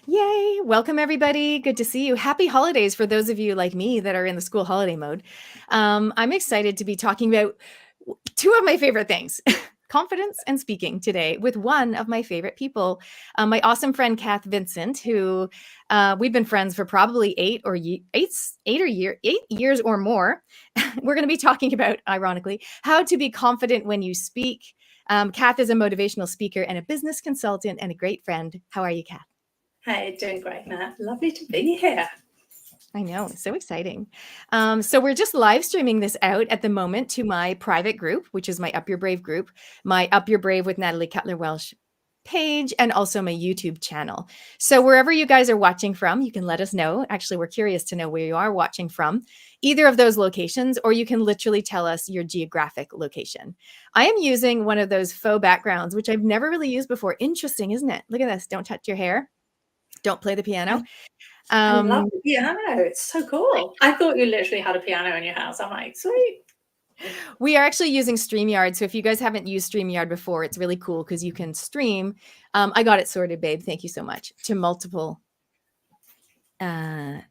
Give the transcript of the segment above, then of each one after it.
Yay! Welcome, everybody. Good to see you. Happy holidays for those of you like me that are in the school holiday mode. I'm excited to be talking about two of my favorite things. Confidence and speaking today with one of my favorite people, my awesome friend Cath Vincent, who we've been friends for probably 8 years or more. We're going to be talking about, ironically, how to be confident when you speak. Cath is a motivational speaker and a business consultant and a great friend. How are you, Cath? Hey, doing great, Nat. Lovely to be here. I know, it's so exciting. So we're just live streaming this out at the moment to my private group, which is my Up Your Brave group, my Up Your Brave with Natalie Cutler-Welsh page, and also my YouTube channel. So wherever you guys are watching from, you can let us know. Actually, we're curious to know where you are watching from, either of those locations, or you can literally tell us your geographic location. I am using one of those faux backgrounds, which I've never really used before. Interesting, isn't it? Look at this. Don't touch your hair. Don't play the piano. I love the piano. It's so cool. I thought you literally had a piano in your house. I'm like, sweet. We are actually using StreamYard. So if you guys haven't used StreamYard before, it's really cool because you can stream. I got it sorted, babe. Thank you so much. To multiple. Okay,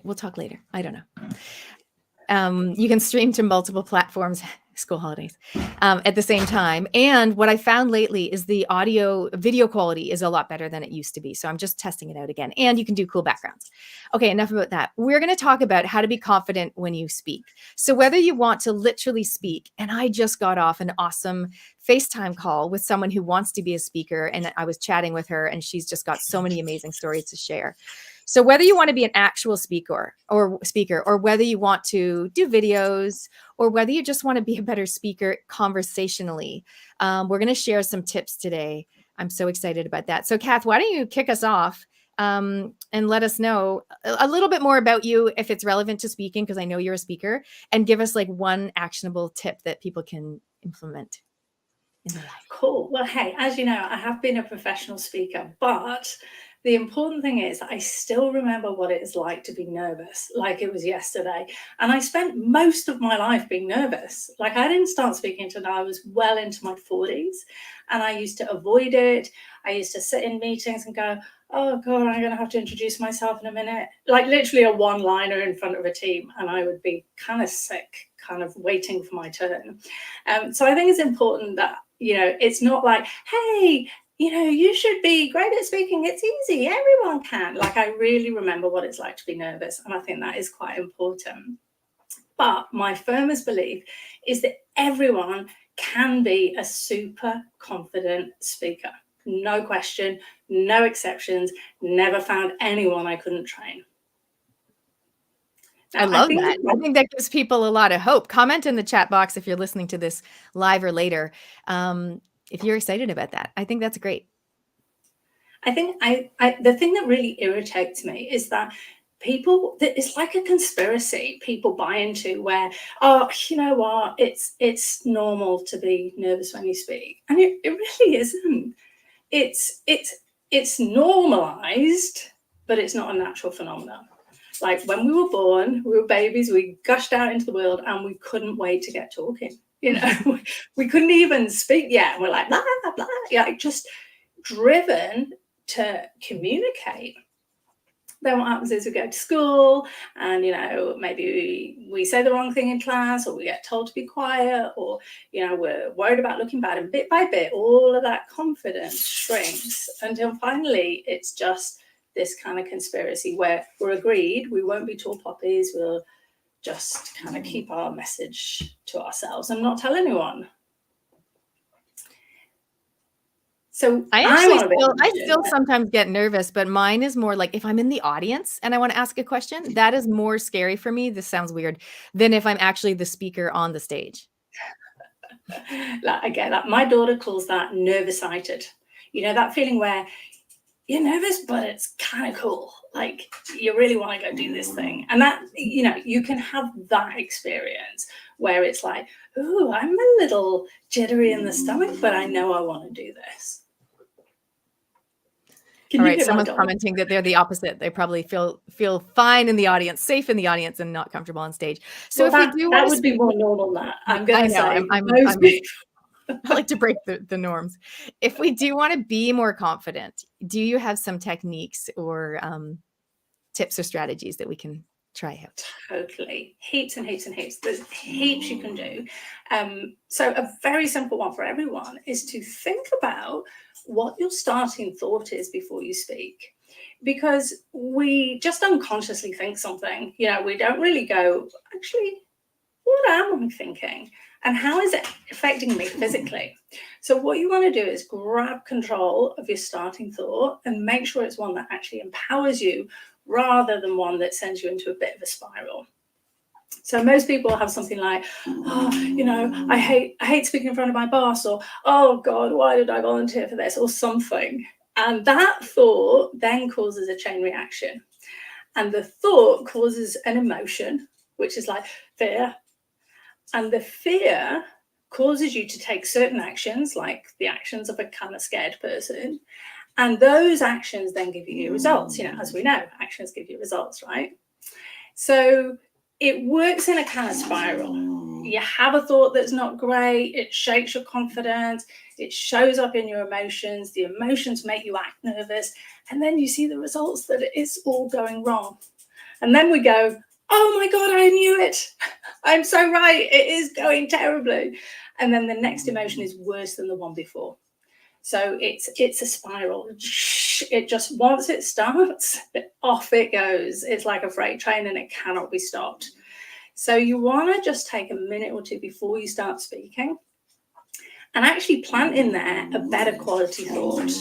we'll talk later. I don't know. You can stream to multiple platforms. School holidays at the same time. And what I found lately is the audio video quality is a lot better than it used to be. So I'm just testing it out again. And you can do cool backgrounds. Okay, enough about that. We're going to talk about how to be confident when you speak. So whether you want to literally speak, and I just got off an awesome FaceTime call with someone who wants to be a speaker, and I was chatting with her, and she's just got so many amazing stories to share. So whether you want to be an actual speaker, or whether you want to do videos, or whether you just want to be a better speaker conversationally, we're going to share some tips today. I'm so excited about that. So Cath, why don't you kick us off and let us know a little bit more about you if it's relevant to speaking, because I know you're a speaker, and give us like one actionable tip that people can implement in their life. Cool. Well, hey, as you know, I have been a professional speaker, but the important thing is I still remember what it is like to be nervous, like it was yesterday. And I spent most of my life being nervous. Like I didn't start speaking until I was well into my 40s. And I used to avoid it. I used to sit in meetings and go, oh God, I'm going to have to introduce myself in a minute. Like literally a one-liner in front of a team. And I would be kind of sick, kind of waiting for my turn. So I think it's important that, it's not like, hey, you should be great at speaking. It's easy. Everyone can. Like, I really remember what it's like to be nervous. And I think that is quite important. But my firmest belief is that everyone can be a super confident speaker. No question, no exceptions. Never found anyone I couldn't train. Now, I love that. I think that gives people a lot of hope. Comment in the chat box if you're listening to this live or later. If you're excited about that, I think that's great. I think the thing that really irritates me is that it's like a conspiracy people buy into where, oh, you know what, it's normal to be nervous when you speak. And it really isn't. It's normalized, but it's not a natural phenomenon. Like when we were born, we were babies, we gushed out into the world and we couldn't wait to get talking. We couldn't even speak yet. And we're like, blah, blah, blah, like just driven to communicate. Then what happens is we go to school and, maybe we say the wrong thing in class, or we get told to be quiet, or, we're worried about looking bad. And bit by bit, all of that confidence shrinks until finally it's just this kind of conspiracy where we're agreed we won't be tall poppies. We'll just kind of keep our message to ourselves and not tell anyone. So I still sometimes get nervous, but mine is more like if I'm in the audience and I want to ask a question, that is more scary for me. This sounds weird, than if I'm actually the speaker on the stage. I get that. My daughter calls that nervous-sighted. That feeling where you're nervous, but it's kind of cool. Like you really want to go do this thing. And that, you can have that experience where it's like, ooh, I'm a little jittery in the stomach, but I know I want to do this. All right, someone's commenting that they're the opposite. They probably feel fine in the audience, safe in the audience, and not comfortable on stage. So that would be more normal than that. I'm going to say I like to break the norms. If we do want to be more confident, do you have some techniques or tips or strategies that we can try out? Totally. Heaps and heaps and heaps. There's heaps you can do. So a very simple one for everyone is to think about what your starting thought is before you speak. Because we just unconsciously think something, we don't really go, actually, what am I thinking? And how is it affecting me physically? So what you want to do is grab control of your starting thought and make sure it's one that actually empowers you rather than one that sends you into a bit of a spiral. So most people have something like, I hate speaking in front of my boss, or, oh God, why did I volunteer for this, or something. And that thought then causes a chain reaction. And the thought causes an emotion, which is like fear. And the fear causes you to take certain actions, like the actions of a kind of scared person. And those actions then give you results. As we know, actions give you results, right? So it works in a kind of spiral. You have a thought that's not great, it shakes your confidence, it shows up in your emotions, the emotions make you act nervous, and then you see the results that it's all going wrong. And then we go, oh my God, I knew it. I'm so right. It is going terribly. And then the next emotion is worse than the one before. So it's a spiral. It just, once it starts, off it goes. It's like a freight train and it cannot be stopped. So you want to just take a minute or two before you start speaking and actually plant in there a better quality thought.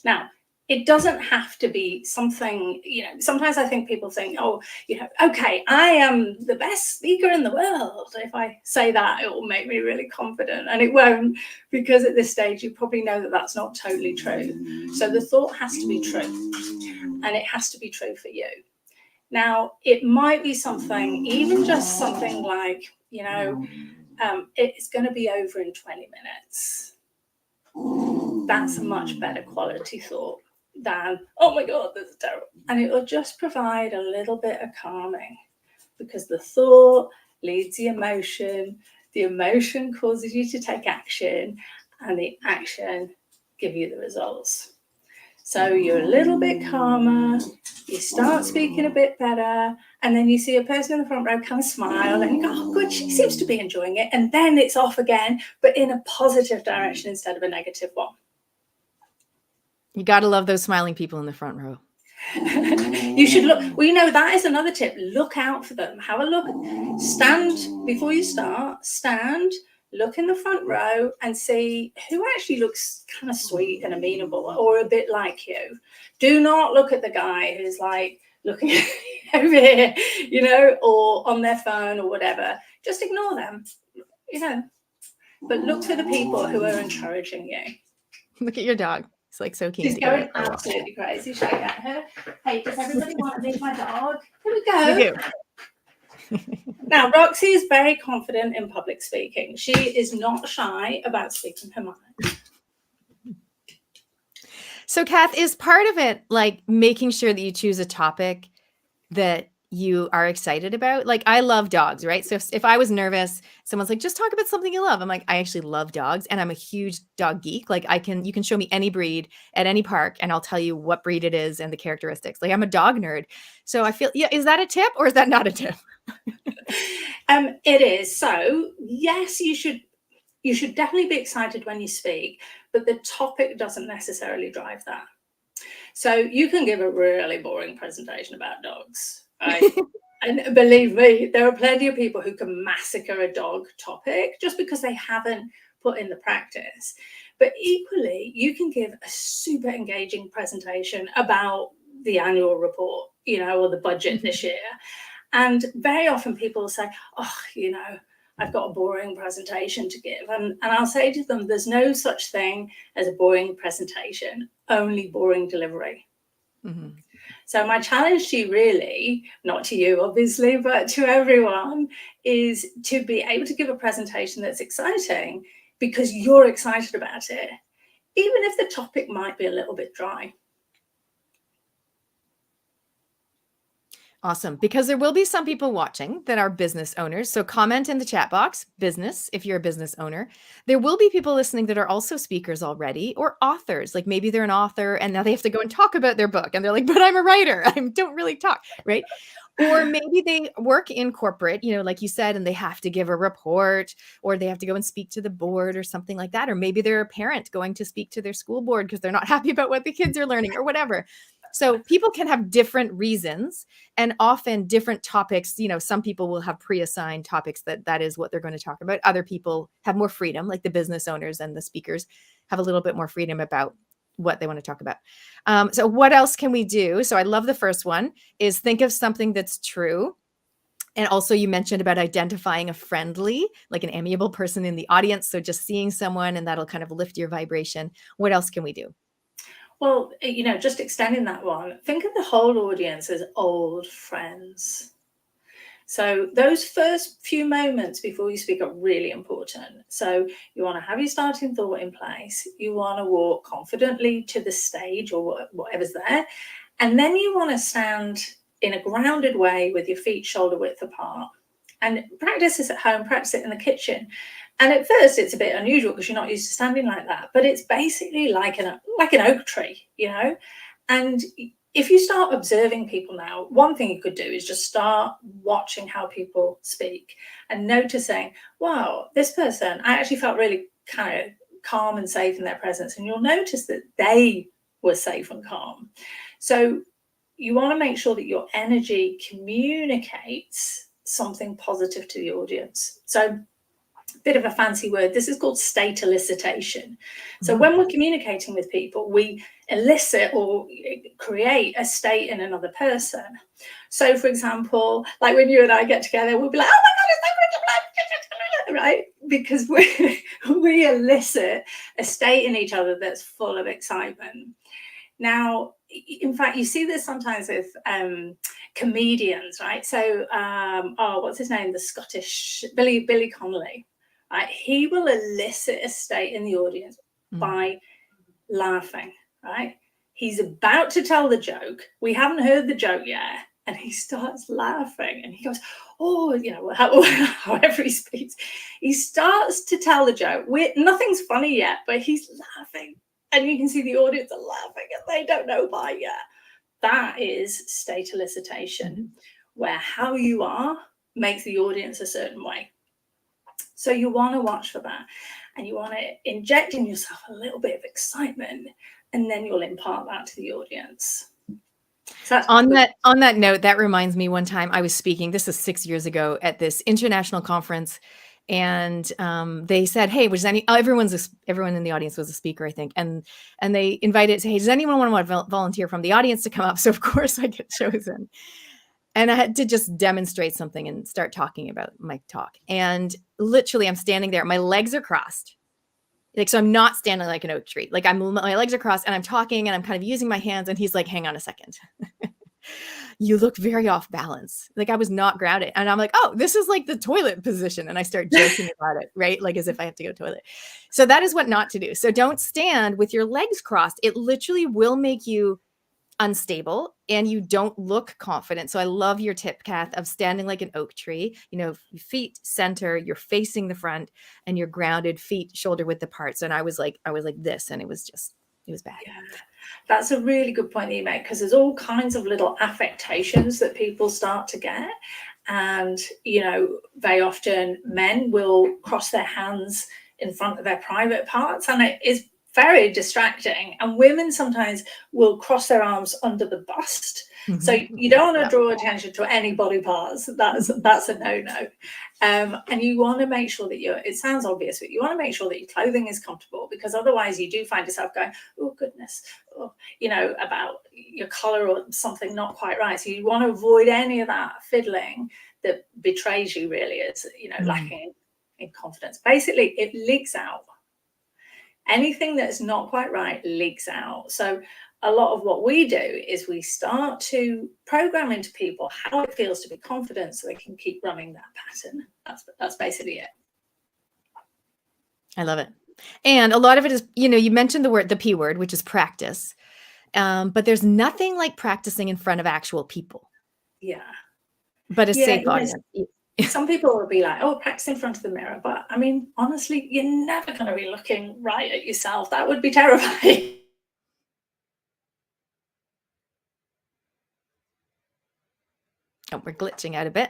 Now, it doesn't have to be something, sometimes I think people think, okay, I am the best speaker in the world. If I say that, it will make me really confident. And it won't, because at this stage, you probably know that that's not totally true. So the thought has to be true, and it has to be true for you. Now, it might be something, even just something like, it's going to be over in 20 minutes. That's a much better quality thought than, oh my God, this is terrible. And it will just provide a little bit of calming, because the thought leads the emotion causes you to take action, and the action give you the results. So you're a little bit calmer, you start speaking a bit better, and then you see a person in the front row kind of smile and you go, oh good, she seems to be enjoying it. And then it's off again, but in a positive direction instead of a negative one. You got to love those smiling people in the front row. You should look. Well, that is another tip. Look out for them. Have a look. Stand before you start. Look in the front row and see who actually looks kind of sweet and amenable or a bit like you. Do not look at the guy who's like looking over here, or on their phone or whatever. Just ignore them, But look for the people who are encouraging you. Look at your dog. It's like so keen. She's going absolutely crazy. Should I get her? Hey, does everybody want to meet my dog? Here we go. You do. Now, Roxy is very confident in public speaking. She is not shy about speaking her mind. So, Cath, is part of it like making sure that you choose a topic that you are excited about? Like, I love dogs, right? So if I was nervous, someone's like, just talk about something you love. I'm like, I actually love dogs, and I'm a huge dog geek. Like, you can show me any breed at any park and I'll tell you what breed it is and the characteristics. Like, I'm a dog nerd. So I feel, is that a tip or is that not a tip? It is. So yes, you should definitely be excited when you speak, but the topic doesn't necessarily drive that. So you can give a really boring presentation about dogs. Right? And believe me, there are plenty of people who can massacre a dog topic just because they haven't put in the practice. But equally, you can give a super engaging presentation about the annual report, or the budget this year. And very often people will say, I've got a boring presentation to give. And I'll say to them, there's no such thing as a boring presentation, only boring delivery. Mm-hmm. So my challenge to you, really, not to you, obviously, but to everyone, is to be able to give a presentation that's exciting because you're excited about it, even if the topic might be a little bit dry. Awesome. Because there will be some people watching that are business owners. So comment in the chat box, business, if you're a business owner. There will be people listening that are also speakers already, or authors. Like maybe they're an author and now they have to go and talk about their book. And they're like, but I'm a writer. I don't really talk, right? Or maybe they work in corporate, like you said, and they have to give a report, or they have to go and speak to the board or something like that. Or maybe they're a parent going to speak to their school board because they're not happy about what the kids are learning or whatever. So people can have different reasons and often different topics. Some people will have pre-assigned topics that is what they're going to talk about. Other people have more freedom, like the business owners and the speakers have a little bit more freedom about what they want to talk about. So what else can we do? So I love the first one is think of something that's true. And also you mentioned about identifying a friendly, like an amiable person in the audience. So just seeing someone and that'll kind of lift your vibration. What else can we do? Well, just extending that one, think of the whole audience as old friends. So those first few moments before you speak are really important. So you want to have your starting thought in place. You want to walk confidently to the stage or whatever's there. And then you want to stand in a grounded way with your feet shoulder width apart. And practice this at home, practice it in the kitchen. And at first it's a bit unusual because you're not used to standing like that, but it's basically like an oak tree, And if you start observing people now, one thing you could do is just start watching how people speak and noticing, wow, this person, I actually felt really kind of calm and safe in their presence. And you'll notice that they were safe and calm. So you want to make sure that your energy communicates something positive to the audience. So bit of a fancy word. This is called state elicitation. So when we're communicating with people, we elicit or create a state in another person. So for example, like when you and I get together, we'll be like, oh my God, it's so good, right? Because we elicit a state in each other that's full of excitement. Now, in fact, you see this sometimes with comedians, right? So, what's his name? The Scottish Billy Connolly. Right? He will elicit a state in the audience by laughing, right? He's about to tell the joke. We haven't heard the joke yet. And he starts laughing and he goes, however he speaks. He starts to tell the joke. Nothing's funny yet, but he's laughing. And you can see the audience are laughing and they don't know why yet. That is state elicitation, where how you are makes the audience a certain way. So you want to watch for that and you want to inject in yourself a little bit of excitement and then you'll impart that to the audience. So on that note, that reminds me one time I was speaking, this is 6 years ago at this international conference. And they said, hey, everyone in the audience was a speaker, I think. And they invited, hey, does anyone want to volunteer from the audience to come up? So of course I get chosen. And I had to just demonstrate something and start talking about my talk. And literally I'm standing there, my legs are crossed. So I'm not standing like an oak tree. Like my legs are crossed and I'm talking and I'm kind of using my hands. And he's like, hang on a second. You look very off balance. Like I was not grounded. And I'm like, oh, this is like the toilet position. And I start joking about it, right? Like as if I have to go to the toilet. So that is what not to do. So don't stand with your legs crossed. It literally will make you unstable and you don't look confident. So I love your tip, Cath, of standing like an oak tree, feet center, you're facing the front and you're grounded, feet shoulder width apart. So and I was like this and it was bad. Yeah, that's a really good point that you make, because there's all kinds of little affectations that people start to get. And, very often men will cross their hands in front of their private parts and it is very distracting. And women sometimes will cross their arms under the bust. So you don't want to draw attention to any body parts. That's a no-no. And you want to make sure that it sounds obvious, but you want to make sure that your clothing is comfortable, because otherwise you do find yourself going, oh goodness, about your collar or something not quite right. So you want to avoid any of that fiddling that betrays you really as, lacking in confidence. Basically, it leaks out. Anything that's not quite right leaks out. So a lot of what we do is we start to program into people how it feels to be confident so they can keep running that pattern. That's basically it. I love it. And a lot of it is, you mentioned the P word, which is practice. But there's nothing like practicing in front of actual people. Yeah. but a Yeah, safe audience. some people will be like, oh, practice in front of the mirror. But I mean, honestly, you're never going to be looking right at yourself. That would be terrifying. Oh, we're glitching out a bit.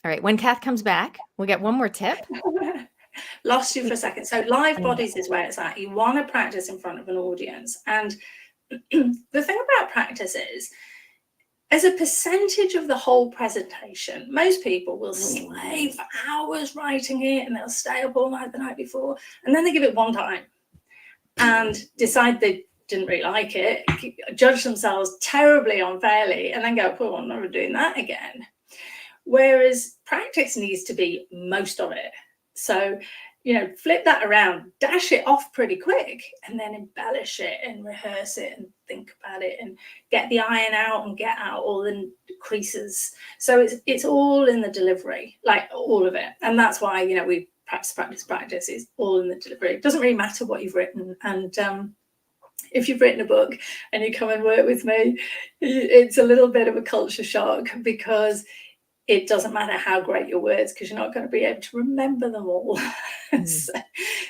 All right, when Cath comes back, we'll get one more tip. Lost you for a second. So live bodies is where it's at. You want to practice in front of an audience. And the thing about practice is, as a percentage of the whole presentation, most people will slave for hours writing it, and they'll stay up all night the night before, and then they give it one time and decide they didn't really like it, judge themselves terribly unfairly, and then go, oh, I'm never doing that again. Whereas practice needs to be most of it. So, you know, flip that around, dash it off pretty quick, and then embellish it and rehearse it and think about it and get the iron out and get out all the creases. So it's all in the delivery, like all of it. And that's why, you know, we practice is all in the delivery. It doesn't really matter what you've written. And if you've written a book and you come and work with me, it's a little bit of a culture shock, because it doesn't matter how great your words, because you're not going to be able to remember them all.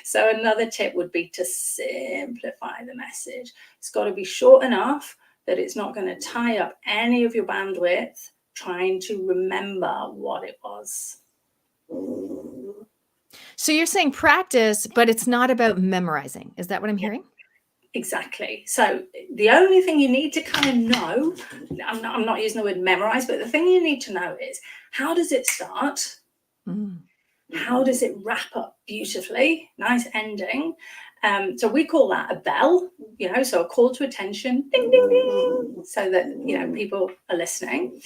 So another tip would be to simplify the message. It's got to be short enough that it's not going to tie up any of your bandwidth trying to remember what it was. So you're saying practice, but it's not about memorizing. Is that what I'm hearing? Exactly. So the only thing you need to kind of know, I'm not using the word memorize, but the thing you need to know is, how does it start? How does it wrap up beautifully? Nice ending. So we call that a bell, you know, so a call to attention, ding, ding, ding, so that, you know, people are listening.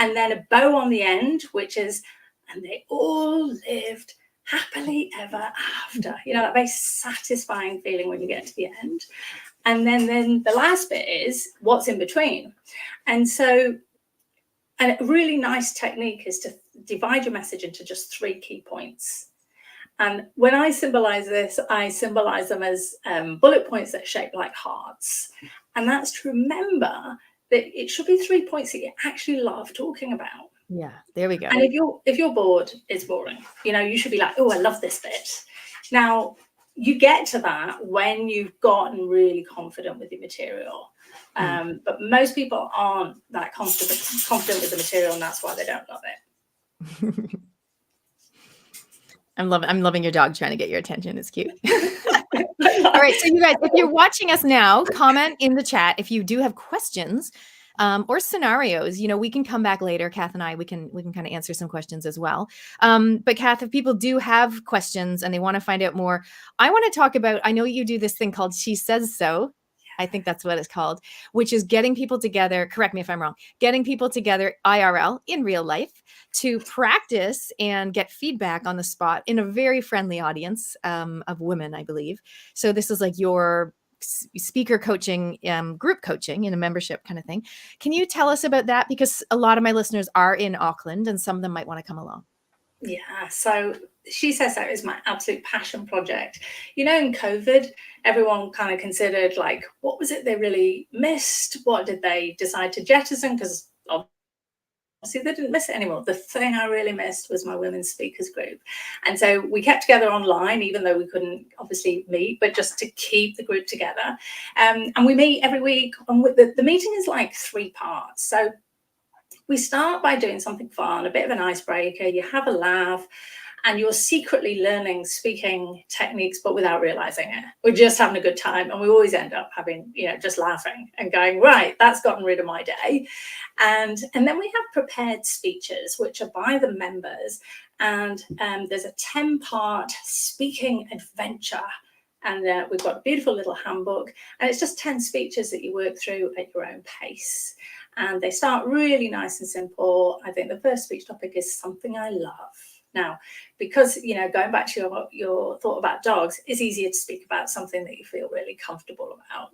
And then a bow on the end, which is, and they all lived happily ever after, you know, that very satisfying feeling when you get to the end. And then the last bit is what's in between. And so, and a really nice technique is to divide your message into just 3 key points. And when I symbolize this, I symbolize them as bullet points that are shaped like hearts. And that's to remember that it should be 3 points that you actually love talking about. Yeah, there we go. And if you're bored, it's boring. You know, you should be like, oh, I love this bit. Now, you get to that when you've gotten really confident with your material. But most people aren't that confident with the material, and that's why they don't love it. I'm loving your dog trying to get your attention. It's cute. All right, so you guys, if you're watching us now, comment in the chat if you do have questions or scenarios. You know, we can come back later. Cath and I, we can kind of answer some questions as well. But Cath, if people do have questions and they want to find out more, I want to talk about, I know you do this thing called She Says So. I think that's what it's called, which is getting people together, correct me if I'm wrong, getting people together IRL in real life to practice and get feedback on the spot in a very friendly audience of women, I believe. So this is like your speaker coaching, group coaching in a membership kind of thing. Can you tell us about that? Because a lot of my listeners are in Auckland and some of them might want to come along. Yeah, so She Says So is my absolute passion project. You know, in COVID, everyone kind of considered, like, what was it they really missed? What did they decide to jettison? Because obviously they didn't miss it anymore. The thing I really missed was my women's speakers group. And so we kept together online, even though we couldn't obviously meet, but just to keep the group together. And we meet every week. And the meeting is like 3 parts. So we start by doing something fun, a bit of an icebreaker. You have a laugh, and you're secretly learning speaking techniques, but without realizing it. We're just having a good time, and we always end up having, you know, just laughing and going, right, that's gotten rid of my day. And then we have prepared speeches, which are by the members, and there's a 10-part speaking adventure. And we've got a beautiful little handbook, and it's just 10 speeches that you work through at your own pace. And they start really nice and simple. I think the first speech topic is something I love. Now, because, you know, going back to your thought about dogs, it's easier to speak about something that you feel really comfortable about.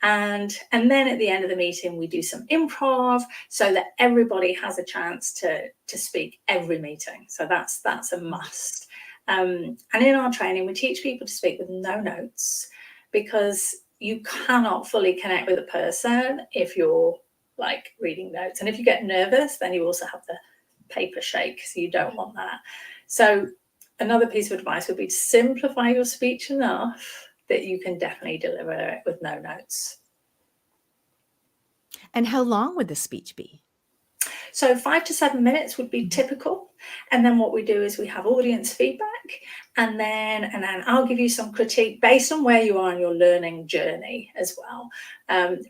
And then at the end of the meeting, we do some improv so that everybody has a chance to speak every meeting. So that's a must. And in our training, we teach people to speak with no notes, because you cannot fully connect with a person if you're like reading notes. And if you get nervous, then you also have the paper shake, so you don't want that. So another piece of advice would be to simplify your speech enough that you can definitely deliver it with no notes. And how long would the speech be? So 5 to 7 minutes would be typical. And then what we do is we have audience feedback, and then I'll give you some critique based on where you are in your learning journey as well.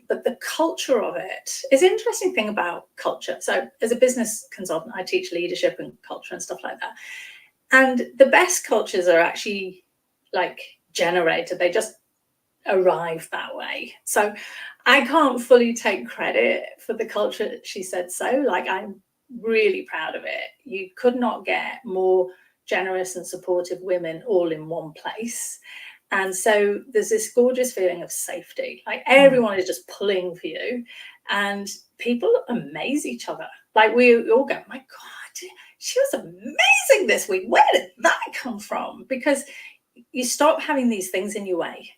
But the culture of it is an interesting thing about culture. So as a business consultant, I teach leadership and culture and stuff like that. And the best cultures are actually like generated. They just arrive that way. So I can't fully take credit for the culture She Said So. Like, I'm really proud of it. You could not get more generous and supportive women all in one place. And so there's this gorgeous feeling of safety. Like, everyone is just pulling for you, and people amaze each other. Like, we all go, my God, she was amazing this week. Where did that come from? Because you stop having these things in your way.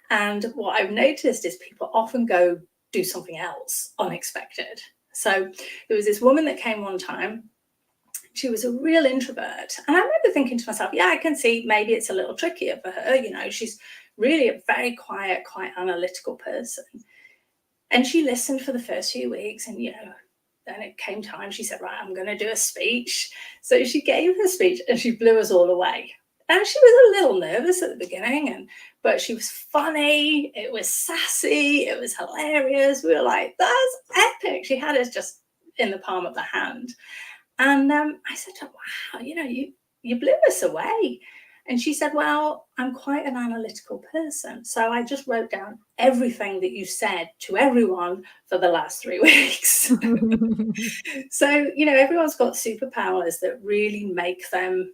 And what I've noticed is people often go do something else unexpected. So there was this woman that came one time. She was a real introvert. And I remember thinking to myself, yeah, I can see maybe it's a little trickier for her. You know, she's really a very quiet, quite analytical person. And she listened for the first few weeks, and, you know, then it came time. She said, right, I'm going to do a speech. So she gave her speech and she blew us all away. And she was a little nervous at the beginning, but she was funny. It was sassy. It was hilarious. We were like, that's epic. She had us just in the palm of the hand. And I said, wow, you know, you blew us away. And she said, well, I'm quite an analytical person. So I just wrote down everything that you said to everyone for the last 3 weeks. So, you know, everyone's got superpowers that really make them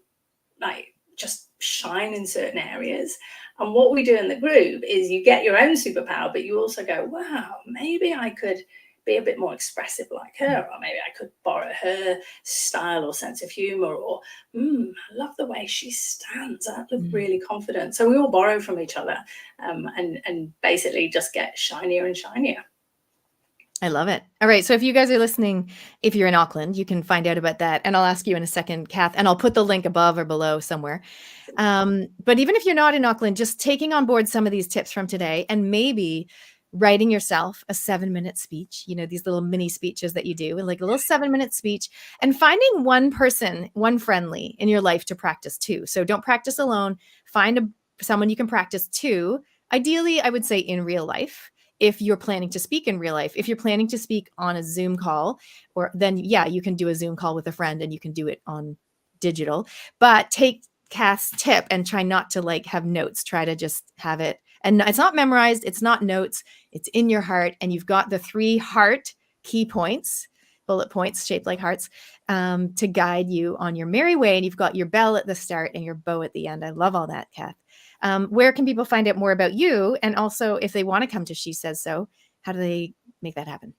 like just shine in certain areas. And what we do in the group is you get your own superpower, but you also go, wow, maybe I could be a bit more expressive like her, or maybe I could borrow her style or sense of humor, or I love the way she stands. That looked really confident. So we all borrow from each other, and basically just get shinier and shinier. I love it. All right. So if you guys are listening, if you're in Auckland, you can find out about that. And I'll ask you in a second, Cath, and I'll put the link above or below somewhere. But even if you're not in Auckland, just taking on board some of these tips from today, and maybe writing yourself a 7-minute speech, you know, these little mini speeches that you do, and like a little 7-minute speech, and finding one person, one friendly in your life to practice to. So don't practice alone. Find someone you can practice to. Ideally, I would say in real life. If you're planning to speak in real life, if you're planning to speak on a Zoom call, or then, yeah, you can do a Zoom call with a friend and you can do it on digital, but take Cath's tip and try not to like have notes. Try to just have it. And it's not memorized. It's not notes. It's in your heart. And you've got the 3 heart key points, bullet points shaped like hearts, to guide you on your merry way. And you've got your bell at the start and your bow at the end. I love all that, Cath. Where can people find out more about you? And also, if they want to come to She Says So, how do they make that happen?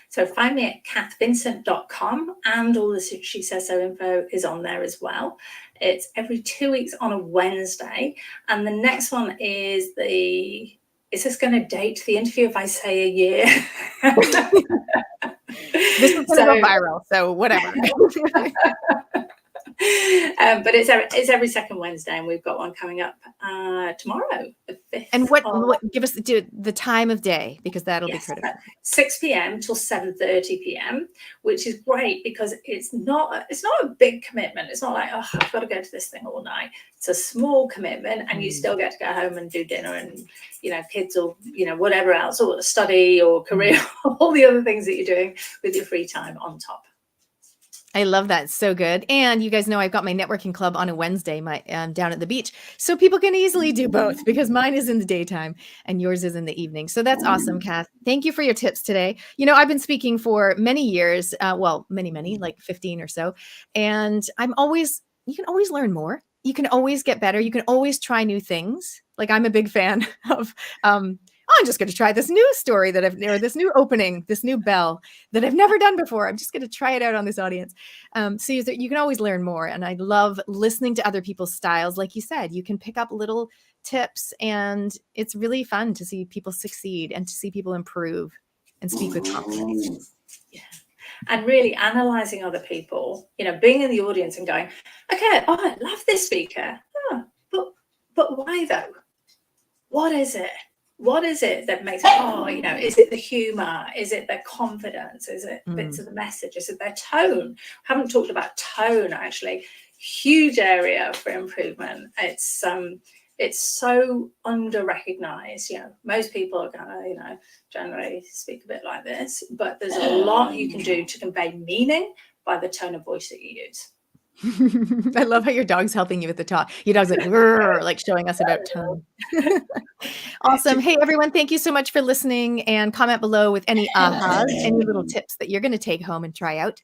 So find me at cathvincent.com, and all the She Says So info is on there as well. It's every 2 weeks on a Wednesday. And the next one is is this going to date the interview if I say a year? This is going to go viral, so whatever. But it's every second Wednesday, and we've got one coming up tomorrow, the 5th. And what give us the time of day, because that'll be critical. 6 p.m. till 7:30 p.m., which is great because it's not a big commitment. It's not like, oh, I've got to go to this thing all night. It's a small commitment, and you still get to go home and do dinner and, you know, kids, or, you know, whatever else, or study or career, all the other things that you're doing with your free time on top. I love that. So good. And you guys know I've got my networking club on a Wednesday, down at the beach. So people can easily do both, because mine is in the daytime and yours is in the evening. So that's awesome, Cath. Thank you for your tips today. You know, I've been speaking for many years, many, like 15 or so. And you can always learn more. You can always get better. You can always try new things. Like, I'm a big fan of, I'm just going to try this new story or this new opening, this new bell that I've never done before. I'm just going to try it out on this audience. So you can always learn more. And I love listening to other people's styles. Like you said, you can pick up little tips, and it's really fun to see people succeed and to see people improve and speak with confidence. Yeah. And really analyzing other people, being in the audience and going, okay, oh, I love this speaker. Oh, but why though? What is it? What is it that makes it, is it the humor? Is it their confidence? Is it bits of the message? Is it their tone? I haven't talked about tone, actually. Huge area for improvement. It's so under-recognized. Most people are going to, generally speak a bit like this, but there's a lot you can do to convey meaning by the tone of voice that you use. I love how your dog's helping you with the talk. Your dog's like showing us about tone. Awesome. Hey, everyone, thank you so much for listening, and comment below with any ahas, any little tips that you're going to take home and try out.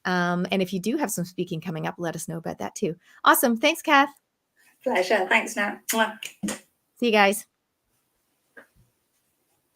And if you do have some speaking coming up, let us know about that too. Awesome. Thanks, Cath. Pleasure. Thanks, Nat. See you guys.